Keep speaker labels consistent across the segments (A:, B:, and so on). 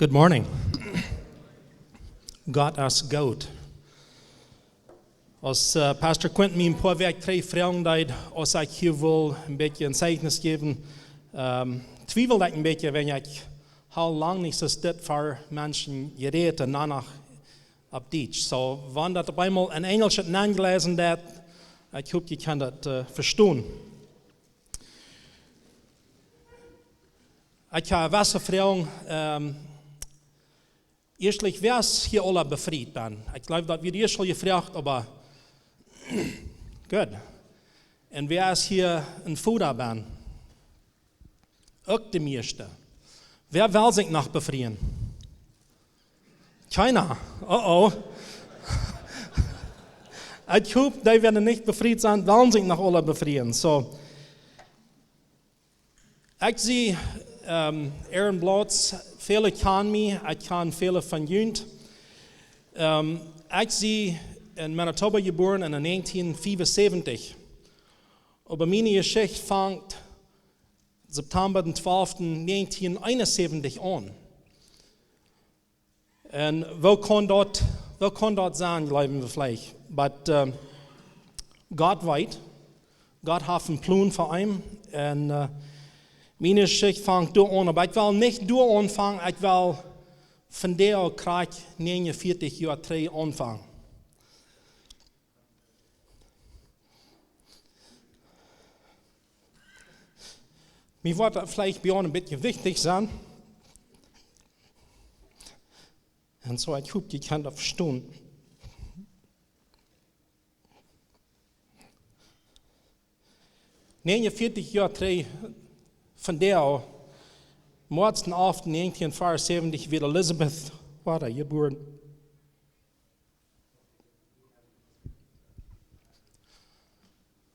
A: Good morning. God is goed. Als Pastor Quentin me een paar weken terug vragen, als ik hier wil een beetje een Zeichniss geven, twijfel ik een beetje, wenn ik hoe lang is het dit voor mensen geredet en danach op Deutsch. So, wanneer dat op eenmaal in Engels het nagelezen dat, ik hoop je kan dat verstaan. Ik ga was vragen, eerstlich, wer ist hier alle befreit ben? Ich glaube, das wird erst schon gefragt, aber gut. Und wer ist hier ein Vater ben? Auch die meiste. Wer will sich noch befreien? Keiner. Oh. Ich hoffe, die werden nicht befreit sein, wollen sich noch alle befreien. So, ich sehe, Aron Blatz, viele kennen mich, ich kenne viele von Jund. Ich sehe in Manitoba geboren in 1975. Aber meine Geschichte fängt September 12. 1971 an. Und wo kann dort sein, glauben wir vielleicht. Aber Gott weiß, Gott hat einen Plan für ihn. Und meine Geschichte fängt da an, aber ich will nicht da anfangen, ich will von der Krieg 49 Jahre 3 anfangen. Mir wird das vielleicht bei euch ein bisschen wichtig sein. Und so, ich hoffe, ihr könnt das verstehen. Jahre 3 von der morgen Abend 1974 wird Elizabeth geboren.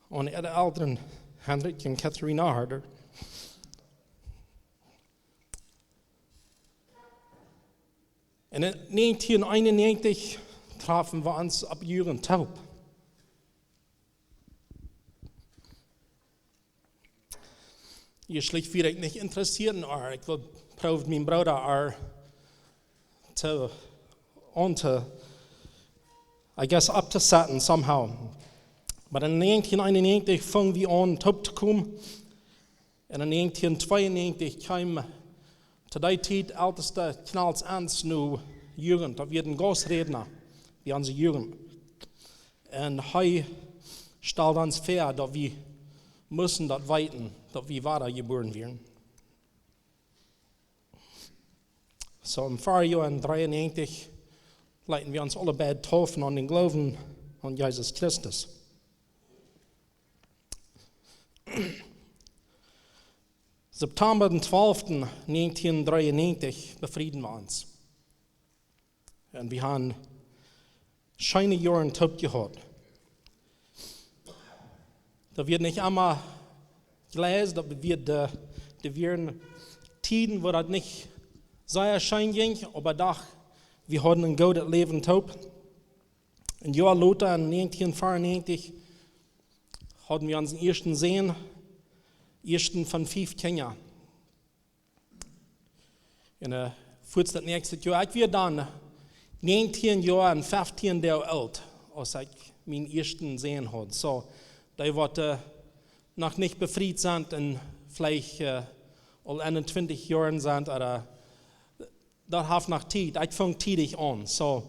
A: Und ihre Eltern, Hendrik und Katharina Harder. In 1991 trafen wir uns ab Jürgen taub. Je schlicht wieder nicht interessieren, aber ich will probieren, meinen Bruder abzusetzen, somehow. Aber in 1991 fingen wir an, taub zu kommen. Und in 1992 kam zu der Zeit älteste Knalls ans nu Jugend. Da wird ein Gastredner wie unsere Jugend. Und er stellt uns vor, dass wir müssen das weiten, dass wir weiter geboren werden. So im Jahr 93 leiten wir uns alle beide taufen an den Glauben an Jesus Christus. September 12. 1993 befrieden wir uns. Und wir haben schöne Jahre taub gehabt. Da wird nicht einmal gelesen, da werden Tiden, wo das nicht sehr schön ging, aber doch, wir hatten ein gutes Leben taub. Ein Jahr später, in 1994, hatten wir unseren ersten Sohn, ersten von 5 Kindern. Und vor das nächste Jahr, ich war dann 19 Jahre und 15 Jahre alt, als ich meinen ersten Sohn hatte. So, die wird noch nicht befreit sind und vielleicht all 21 Jahren sind, oder das hat noch Zeit. Ich fange tätig an. So,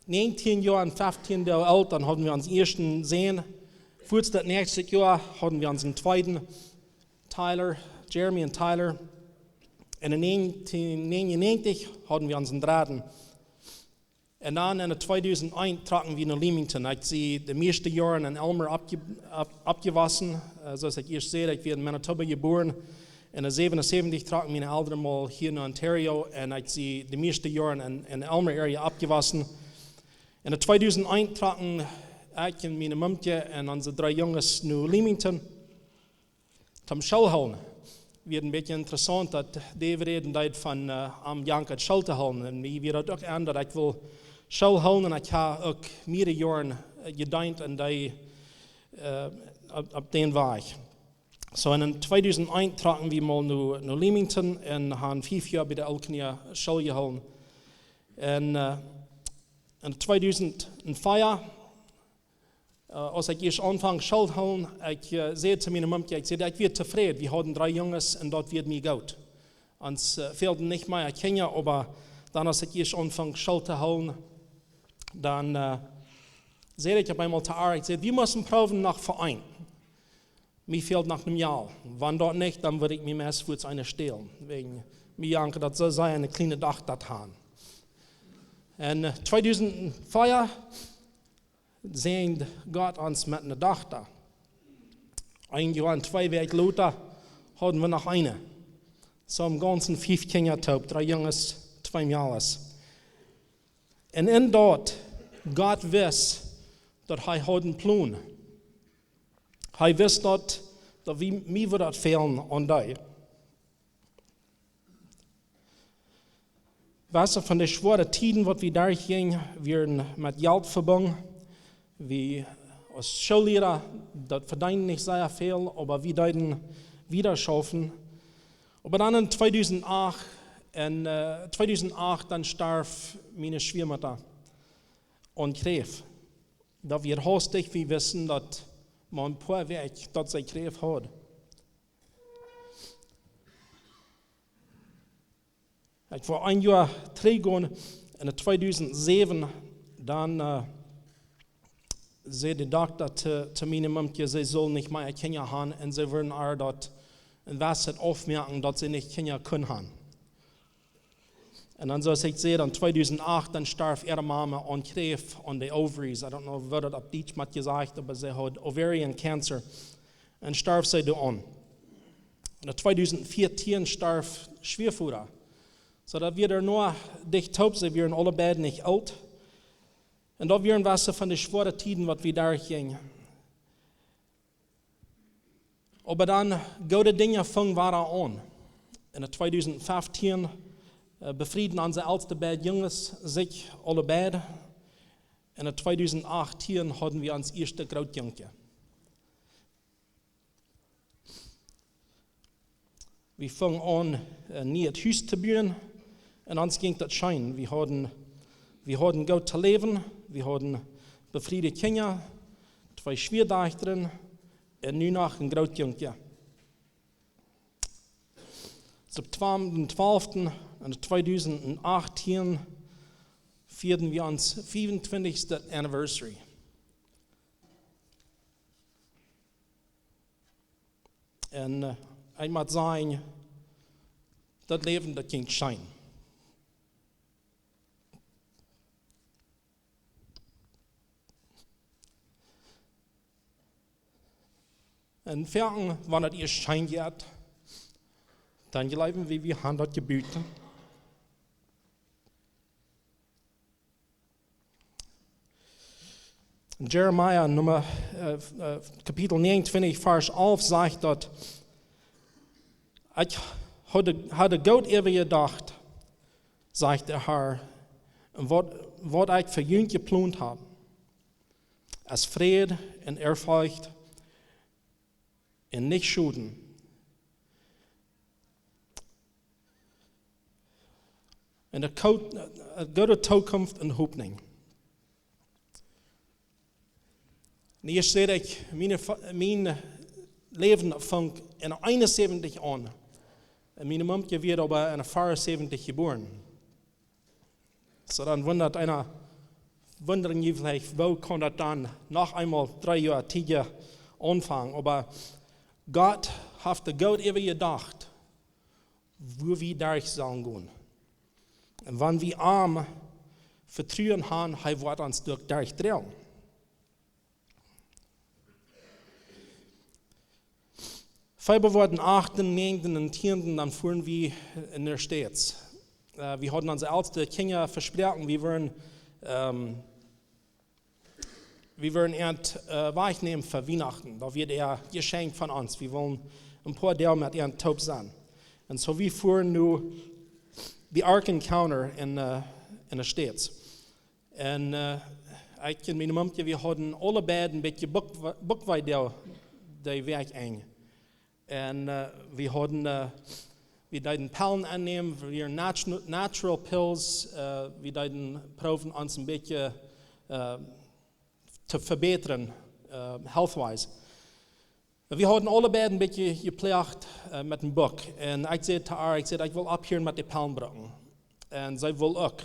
A: 19 Jahre und 15 Jahre alt, dann hatten wir unseren ersten Sohn. Vor das nächste Jahr hatten wir unseren zweiten, Jeremy und Tyler. Und in 1999 hatten wir unseren dritten. Und dann in 2001 tragen wir nach Leamington. Ich sehe die meisten Jahre in Elmer abgewassen. Zoals ich erst sehe, ich werde in Manitoba geboren. In 1977 tragen meine Eltern mal hier in Ontario. Und ich sehe die meisten Jahre in der Elmer Area abgewassen. In 2001 tragen ich und meine Mumtje und unsere 3 Jungs nach Leamington. Zum Schulhallen. Wird ein bisschen interessant, dass die reden von am Jank Schulhallen. Und mir wird das auch an, dass ich will Schulhallen und ich habe auch mehrere Jahre gedient und auf den Weg. So in 2001 tragen wir mal naar Leamington en haben 5 Jahre bei der Elkenia Schule gehouden. En in 2004, als ik eerst aanvang Schule houden, ik zei zu meiner Mumke, ik zei, ik werd tevreden. Wir hadden 3 Jungs en dat werd mir gut. Ons fehlten nicht mehr Kinder, aber dann, als ich erst anfang Schule zu houden, dann zei ich auf einmal zu Aron, ich zei, wir müssen proben nach Verein. Mir fehlt nach einem Jahr. Wenn dort nicht, dann würde ich mir mehr für eine stehlen. Wegen mir janke, das soll sein, eine kleine Dach das haben. Und 2004 sehen Gott uns mit einem Dach da. Ein Jahr und 2 Wochen later hatten wir noch eine. So im ganzen 5 Kinder taub, 3 Jungs, 2 Mädels. Und in dort, Gott weiß, dass er hat einen Plan. Er weiß, dass mir wird das fehlen an dich. Weißt du, von den schweren Tiden, was wir durchgehen, werden mit Geld verbunden. Wir als Schullehrer, das verdienen nicht sehr viel, aber wir werden wieder schaffen. Aber dann in 2008, dann starb meine Schwiegermutter an Krebs. Da wir hastig wie wissen, dass man ein paar Weg, dass sie Krebs hat. Ich war ein Jahr zurückgegangen, in 2007, dann sagte der Doktor zu meiner Mumke, sie soll nicht mehr Kinder haben und sie würden auch dort in Wasser aufmerken, dass sie nicht Kinder können haben. Und dann, so ich sehe, dann 2008, dann starb ihre Mama an Krebs an den Ovaries. I don't know, wer das auf Deutsch mal gesagt, aber sie hat Ovarian Cancer. Und starb sie da an. Und 2014 starb Schwiegervater. So da wir nur dicht taub sind, wir alle beiden nicht alt. Und da wir was von den schweren Tiden, was wir durchgingen. Aber dann gute Dinge fangen weiter an. In 2015 befrieden unsere ältesten beiden Jungs sich alle beide. In 2018 hatten wir uns erste Großjunge. Wir fangen an, ein neues Haus zu bauen. Und uns ging das schein. Wir hatten gut zu leben. Wir hatten befriedete Kinder, 2 Schwiegertöchter und nun noch ein Großjunge. Am 12. 2018 feierten wir uns 25. Anniversary. Und ich muss sagen, das Leben, das ging schein. Und Ferien, wenn das ihr Schein geht, dann glauben wir haben das gebeten. In Jeremiah Kapitel 29, Vers 11 sagt dort, ich hatte Gott immer gedacht, sagt der Herr, und was ich für ihn geplant habe, als Friede und Ehrfurcht und nicht Schulden. En een goede toekomst en hoopning. En hier zeg ik, mijn leven vangt in 71 aan. En mijn moeder werd aber in 74 geboren. So dann wundern je vielleicht, wo kann das dann noch einmal 3 Jahre, 10 Jahre anfangen. Aber Gott hat Gott immer gedacht, wo wir durch sollen gehen. Und wenn wir arm vertrauen haben, er wird uns durchdrehen. Februar 8., 9. und 10. dann fuhren wir in der Stadt. Wir hatten unsere ältesten Kinder versprochen, wir würden wegnehmen für Weihnachten. Da wird er Geschenk von uns. Wir wollen ein paar Tage mit ihren taub sein. Und so wir fuhren nur die Ark Encounter in der Stadt. Und ich und meine Mumke, wir hatten alle beiden ein bisschen Bookweit der Weg eng. En we deden pillen aannemen, weer natural pills. We deden proeven ons een beetje te verbeteren, health-wise. We hadden allebei een beetje gepleegd met een boek. En ik zei tegen haar, ik wil ophouden met de pillen gebruiken. En zij wil ook.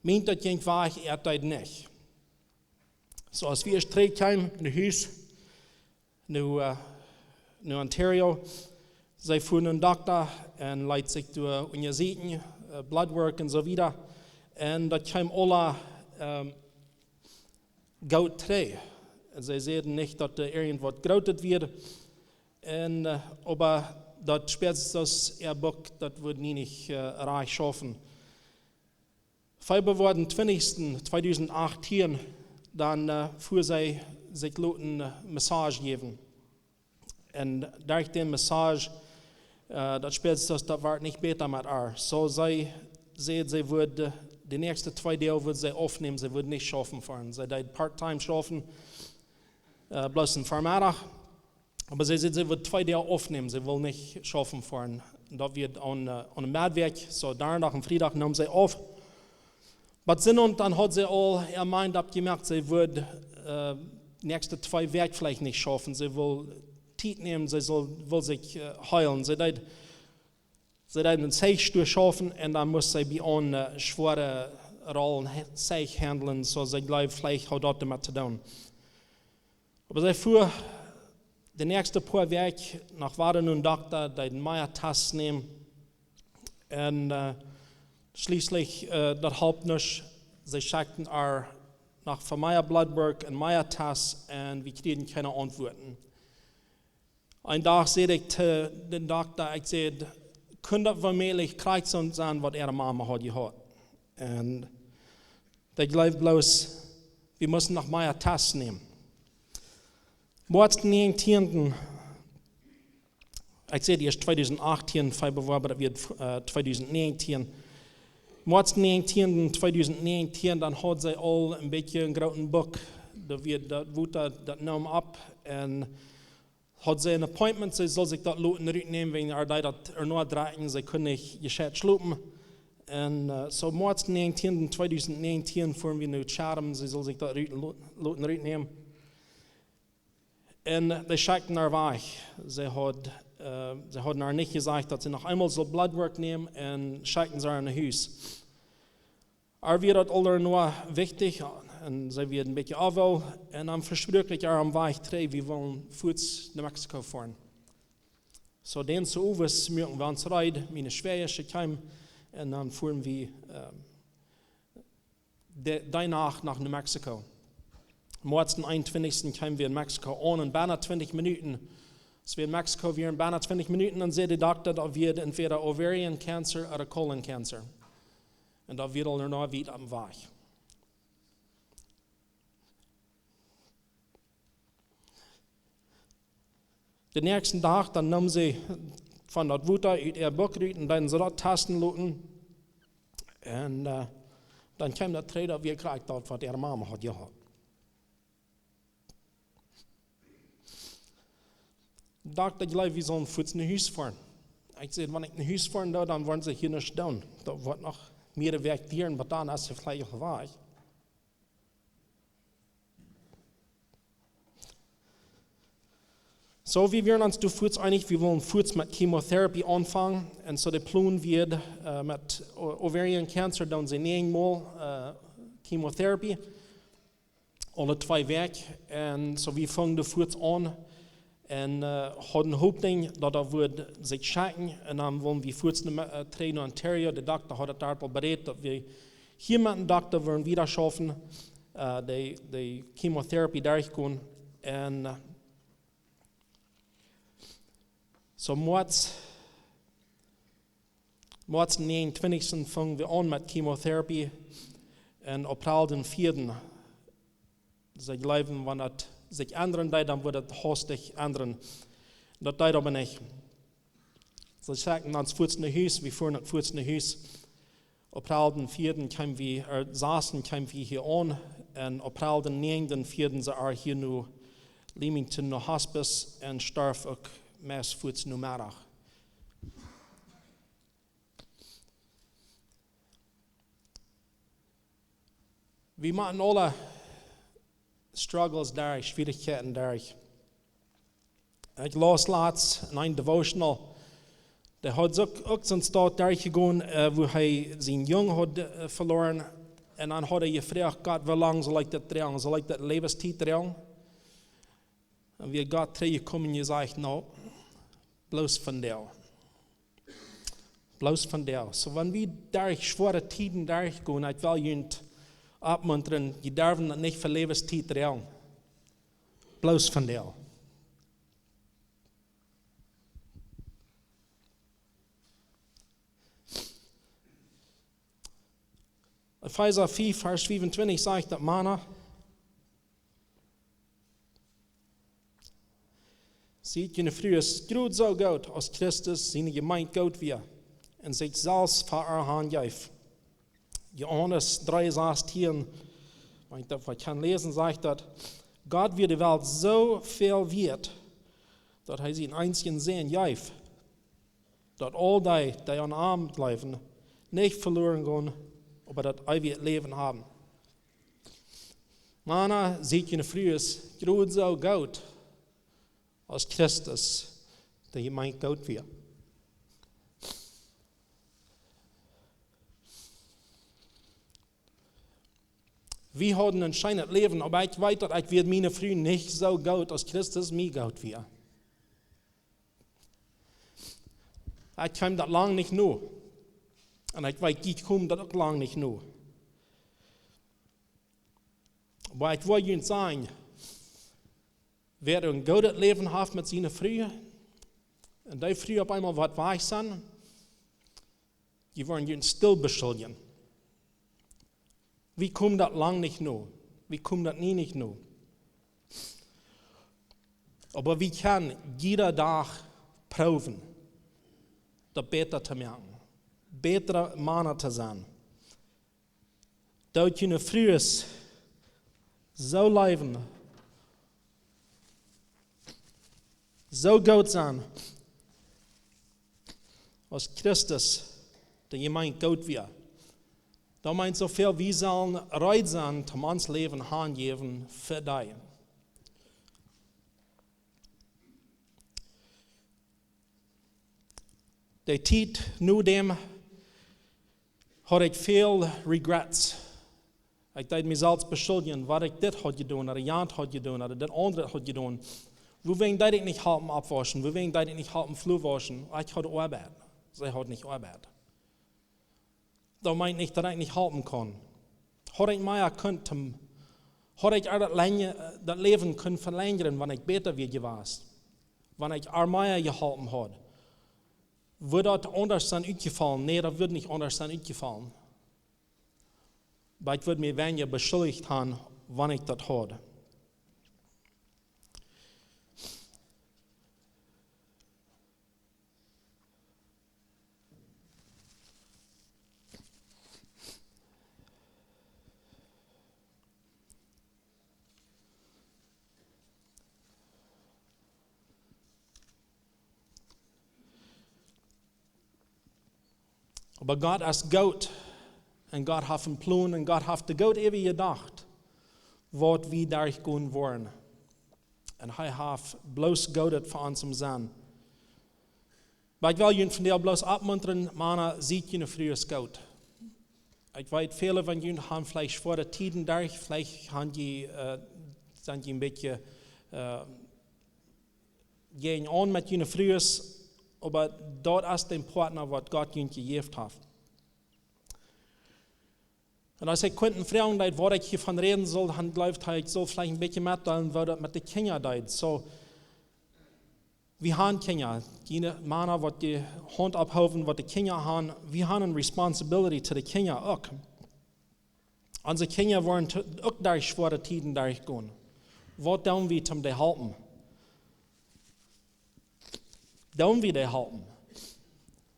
A: Meent dat ging weg, dat niet. So als we eerst terugkwamen naar huis, naar Ontario, zij voeren een dokter en leidt zich door onderzoeken, bloodwork en zo verder. En dat kwam alle goed terug. En zij zeiden niet dat er irgendwas groter wird. En, aber dat spätestens ihr Bock, das wird nicht reich schaffen. Februar 20. 2018, dann fuhr sie sich eine Massage geben. Und durch die Massage, das spätestens, das war nicht besser mit ihr. So sie würde die nächsten 2 Tage würde sie aufnehmen, sie würde nicht schaffen fahren. Sie würde part-time schaffen, bloß ein Vormittag. Aber sie wird 2 Tage aufnehmen, sie will nicht schaffen fahren. Da wird an einem Mittwoch, so Donnerstag und Freitag nahm sie auf. Und dann hat sie all ihr Mind abgemerkt, sie wird nächste 2 Wochen vielleicht nicht schaffen. Sie will Zeit nehmen, sie will sich heilen. Sie wird einen Zeichniss schaffen und dann muss sie bei einer schweren Rollen sich handeln, so sie glaubt, vielleicht hat das damit zu tun. Aber sie fuhr die nächste paar Wochen nach Warten und Doktor, den Meier-Test nehmen. Und schließlich, das halb nicht, sie schickten nach Meier Bloodwork und Meier-Test und wir kriegen keine Antworten. Ein Tag sagte ich zu den Doktor, ich sagte, könnte das womöglich Kreuzung sein, was ihre Mama hat gehabt. Und der glaubt bloß, wir müssen nach Meier-Test nehmen. März 19. Ich sehe, die ist 2018, Februar, aber das wird 2019. März 19. 2019, dann hat sie all ein bisschen einen großen Buch. Da wird das Namen ab und hat sie ein Appointment, sie soll sich das nehmen, wenn er nur drehen, sie können nicht gescheit schlupen. Und so März 19. 2019 fuhren wir nach Chatham, sie soll sich das nehmen. Und die schickten haar weg. Sie hat haar nicht gesagt, dass sie noch einmal so Bloodwork nehmen und schickten sie in ein Haus. Aber wird das alle nur wichtig und sie wird ein bisschen aufwählen. Und dann versprach ich am Weg 3, wir wollen Fuß nach Mexiko fahren. So den zu Uwes möchten wir uns reiten, meine Schwester kam und dann fuhren wir danach nach New Mexico. März 21. kamen wir in Mexiko an und beinahe 20 Minuten. Als wir in Mexiko waren, beinahe 20 Minuten, dann sagt der Doktor, dass wir entweder Ovarian Cancer oder Colon Cancer. Und da wird er noch wieder am Weg. Den nächsten Tag, dann nahmen sie von dort Wutter in ihr Buch und dann so dort Tasten luten. Und dann kam der Trader, wie gekriegt hat, was ihre Mama hat gehabt. Dokter, ich glaube, wir sollen Fuß nach Hause fahren. Ich sagte, wenn ich nach Hause fahren darf, dann wollen sie hier nicht tun. Da wird noch mehr Weg dienen, aber dann ist es vielleicht auch wahr. So, wir werden uns zu Fuß einig, wir wollen Fuß mit Chemotherapie anfangen. Und so der Plan wird mit Ovarian Cancer, dann sie 9 Mal Chemotherapie, alle 2 Wochen. Und so, wir fangen zu Fuß an. En hadden hooping dat dat wordt zich schicken. En dan willen we voets trainen in Ontario. De dokter had het daar al bereid dat we hier met een dokter willen weer schaffen. De chemotherapie durchgaan. En so März 29. fangen we aan met chemotherapie. En April 4. Ze geloven, wanneer dat sich ändern, dann wird es hastig ändern. Das geht aber nicht. Sie sagten ans Fuß nach Haus, wir fuhren ans Fuß nach Haus. April 4. kamen wir, saßen wir hier an. Und April 9. 4. sind wir hier nach Leamington, nach Hospice. Und starb auch mes voets nu middag. We maken alle struggles daar, Schwierigkeiten daar. Ik las laatst in een devotional, der hat ook zo'n stad daar gegaan, wo hij zijn jong had verloren. En dan had hij gevraagd, God, hoe lang zal ik dat dragen? Zal ik dat levenstijd dragen? En wie God teruggekomen en gezegd, nou, bloos van jou. Bloos van jou. So, wenn wir durch schwere Tiden durchgehen, ich will jullie opmunteren, je darf dat niet voor levenstijd dragen. Bloos van jou. Epheser 4, vers 25 sagt dat Mana, ziet je früher groot zo goed als Christus zijn gemeente goed weer en zich zelfs voor haar hand geeft. Johannes 3,16, wenn ich das kann lesen, sagt, dass Gott wird die Welt so viel wert, dass er seinen einzigen Sohn gibt, dass all die an Arm bleiben, nicht verloren gehen, aber das ewige Leben haben. Mana sieht je früher groot so gut als Christus, der gemeint gut wird. Wir haben ein schönes Leben, aber ich weiß, dass ich meine Früh nicht so gut als Christus mir gut wird. Ich komme das lang nicht nur. Und ich weiß, ich komme das auch lang nicht nur. Aber ich will Ihnen sagen, wer ein gutes Leben hat mit seinen Früh, und die Früh auf einmal was weich sind, die wollen Ihnen still beschuldigen. Wir kommen das lang nicht nur. Wir kommen das nie nicht nur. Aber wir können jeder Tag proben, das besser zu merken, bessere Männer zu sein. Dort können früher so leben, so gut sein, als Christus, der jemand gut wird. Da meint so viel, wir sollen bereit sein, zum uns Leben hingeben für dich. Der Zeit nur dem hatte ich viel Regrets. Ich dachte mir selbst beschuldigen, was ich das hat getan, oder Jan hat getan, oder das andere hat getan. Wovon dachte ich nicht halten abwaschen, wovon dachte ich nicht halten Flur waschen. Ich hatte Arbeit. Sie hat nicht Arbeit. Dat meint nicht, dass ich nicht halten kann. Hätte ich mehr könnt, hätte ich das Leben können verlängern, wenn ich besser wie gewesen, wenn ich mehr gehalten hätte. Würde das anders sein ausgefallen? Nein, das würde nicht anders sein ausgefallen. Aber ich würde mir weniger beschuldigt haben, wenn ich das hätte. Aber Gott ist gut und Gott hat einen Plan und Gott hat gut ewig gedacht, was wir durchgehen wollen. Und er hat bloß gut für uns zu sein. Aber ich will Ihnen von dir bloß abmuntern, Männer, sieht Ihnen früher gut. Ich weiß, viele von Ihnen haben vielleicht vor der Tiden durch, vielleicht haben die, sind die ein bisschen gehen an mit Ihnen früher. Aber dort ist der Partner, was Gott ihnen gegeben hat. Und als ich könnte fragen, was ich hiervon reden soll, dann läuft ich so vielleicht ein bisschen mitteilen, was das mit den Kindern ist. So, wir haben Kinder, die Männer, die die Hand abhaufen, was die Kinder haben, wir haben eine Responsibility zu den Kindern auch. Unsere Kinder wollen auch durch schwere Zeiten durchgehen. Was tun wir, um die helfen? Tun wir die helfen?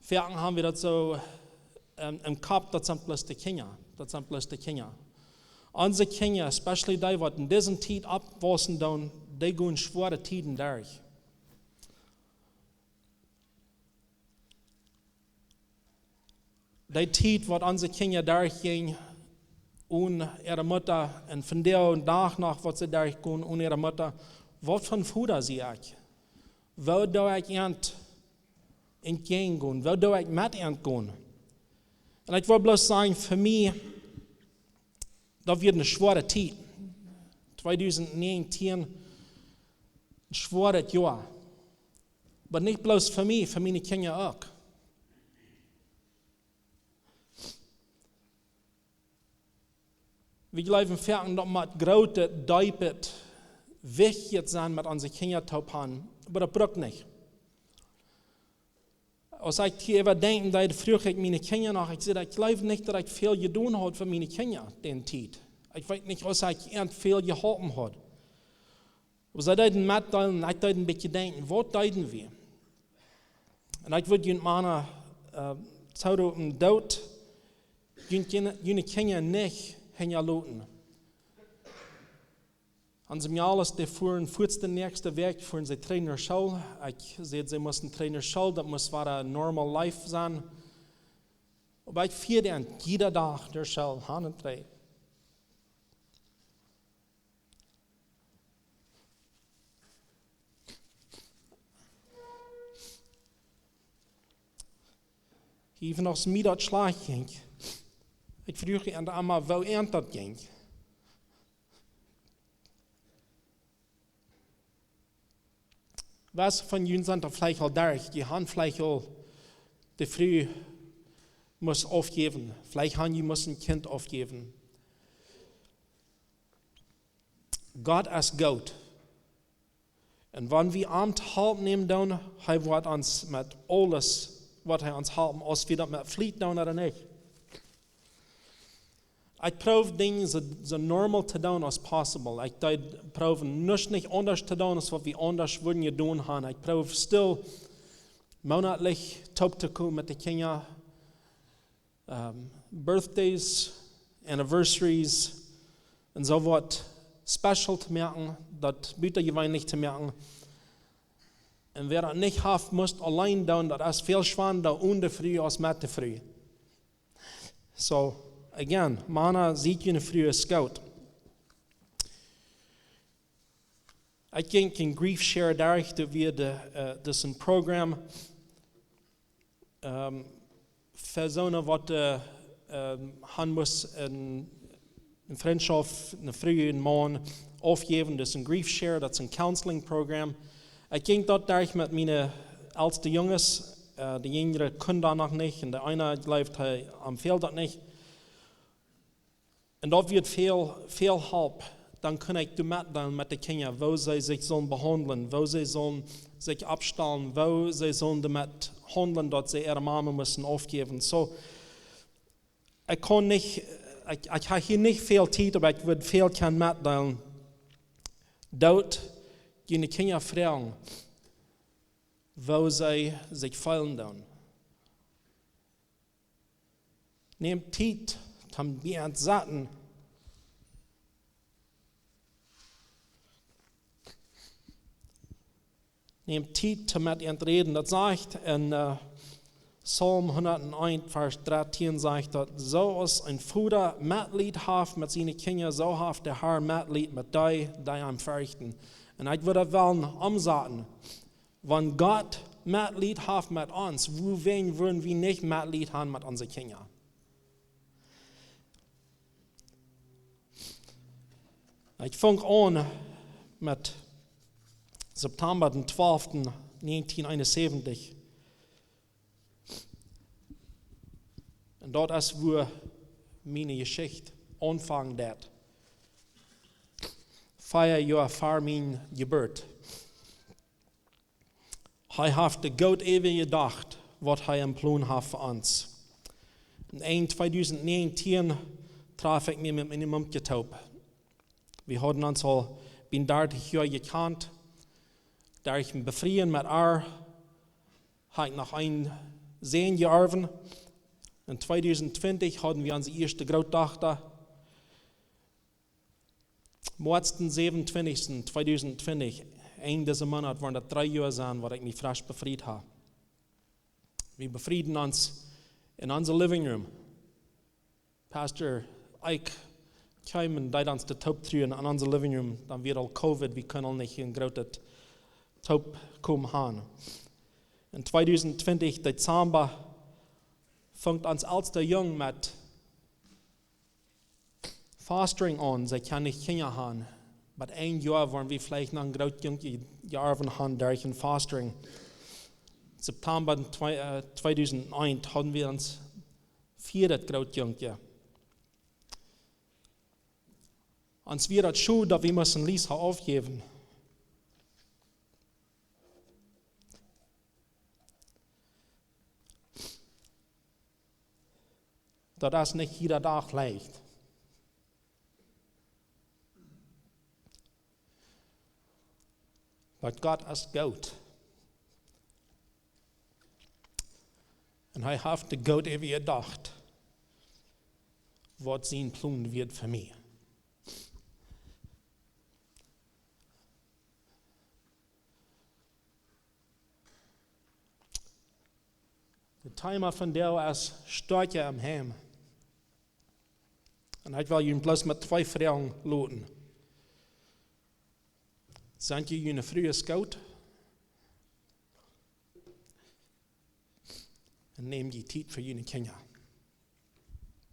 A: Vielleicht haben wir das so im Kopf, das sind bloß die Kinder. Das sind bloß die Kinder. Unsere Kinder, especially die, die in diesen Zeit abwachsen, die gehen schwere Zeiten durch. die Zeit, wat onze Kinder durchgehen, und ihre Mutter, und von der und Dach nach, was sie durchgehen, und ihre Mutter, was von Futter sie ich? Wo do ich entgegengehen? Wo do ich mit entgehen? Und ich will bloß sagen, für mich, das wird eine schwere Zeit. 2019, ein schweres Jahr. Aber nicht bloß für mich, für meine Kinder auch. Wir glauben, dass wir große Deipet wichtig sind mit unseren Kindern zu haben. Aber das braucht nicht. Als ich hier überdenke, dass früher ich meine Kinder nach, ich sage, ich glaube nicht, dass ich viel getan habe für meine Kinder, den Zeit. Ich weiß nicht, was ich viel geholfen habe. Aber sie deuten mitteilen, ich deuten ein bisschen denken, was deuten wir? Und ich würde meine, zu dem Tod, jene Kinder nicht hinterlassen. An dem Jahr ist der fuhren den nächsten Weg, fuhren sie Trainerschule. Ich sehe, sie mussten Trainerschule, das muss ein normal life sein. Aber ich führe dann jeden Tag der Schule hin und her. Even als mir dat Schlag ging, ich frage an der Amma, wo das ging. Was von Ihnen sind da vielleicht al durch, die haben vielleicht al die Früh muss aufgeben, vielleicht haben die muss ein Kind aufgeben. Gott ist gut. Und wenn wir Amt halten nehmen, dann wird uns mit alles, was uns halten, als wir das mit Fleet tun oder nicht. Ich probe Dinge so normal zu tun als possible. Ich probe nicht anders zu tun, als was wir anders würden getan haben. Ich probe still monatlich top zu kommen mit den Kindern. Birthdays, Anniversaries und so was special zu merken, das bütergewöhnlich zu merken. Und wer das nicht hat, muss allein tun, das ist viel schwerer ohne früh als mit der Früh. So, again, Mana sieht in der Früh ist gut. Ich denke, in Grief Share dadurch, dass wir das ein Programm versuchen, was han muss in Freundschaft, eine Früh und Morgen aufgeben. Das ist ein Grief Share, das ist ein Counseling-Programm. Ich ging dort durch mit meinen ältesten Jungs, die Jüngeren können da noch nicht, und der eine bleibt am Feld das nicht. Und dort wird viel Help, dann kann ich mitteilen mit den Kindern, wo sie sich sollen behandeln, wo sie sollen sich abstellen, wo sie sollen damit handeln, dass sie ihre Mama müssen aufgeben. So, ich habe hier nicht viel Zeit, aber ich würde viel mitteilen. Dort die Kinder fragen, wo sie sich fühlen dann. Nehmt Zeit, um wir entsatten. Nehmt Zeit, um mit ihnen zu reden. Das sagt in Psalm 101, Vers 13, sagt das, so als ein Vater Mitleid hat mit seinen Kindern, so hat der Herr Mitleid mit die am Fürchten. Und ich würde wollen umsagen, wenn Gott Mitleid hat mit uns, wohin würden wir nicht Mitleid haben mit unseren Kindern? Ich fange an mit September, den 12. 1971. Und dort ist, wo meine Geschichte anfangen wird. 4 Jahre vor meiner Geburt. Er hat Gott ewig gedacht, was er im Plan hat für uns. In 2019 traf ich mich mit meinem Mund getaubt. Wir hatten uns al 30 Jahre gekannt. Da ich mich befreien mit habe ich noch ein Sehen geerben. In 2020 hatten wir unsere erste Großtochter. Am 27.2020, dieser Monat, waren das 3 Jahre sein, wo ich mich frisch befreit habe. Wir befrieden uns in onze living room. Pastor Ike kwam en deed ons de taub truien aan onze living room. Dan weer al COVID, we kunnen al niet een grote taub komen gaan. In 2020, Dezember, fängt ons oudste jong met fostering aan. Zij kan niet kinderen gaan. Maar 1 jaar waren we vielleicht nog een groot jongetje jaar van gaan durch een fostering. September 2001 hadden we ons 4 groot jongetje. Ons weer het zo dat we moesten Lies aufgeven. Dat is niet jeder dag leicht. Maar God is goed. En hij heeft de goed even gedacht. Wat zijn plan wird voor mij. De timer van jou is start je am hem. En ik wil jullie plus met 2 vragen laten. Zijn jullie een vroege scout? En neem je tijd voor jullie kinderen.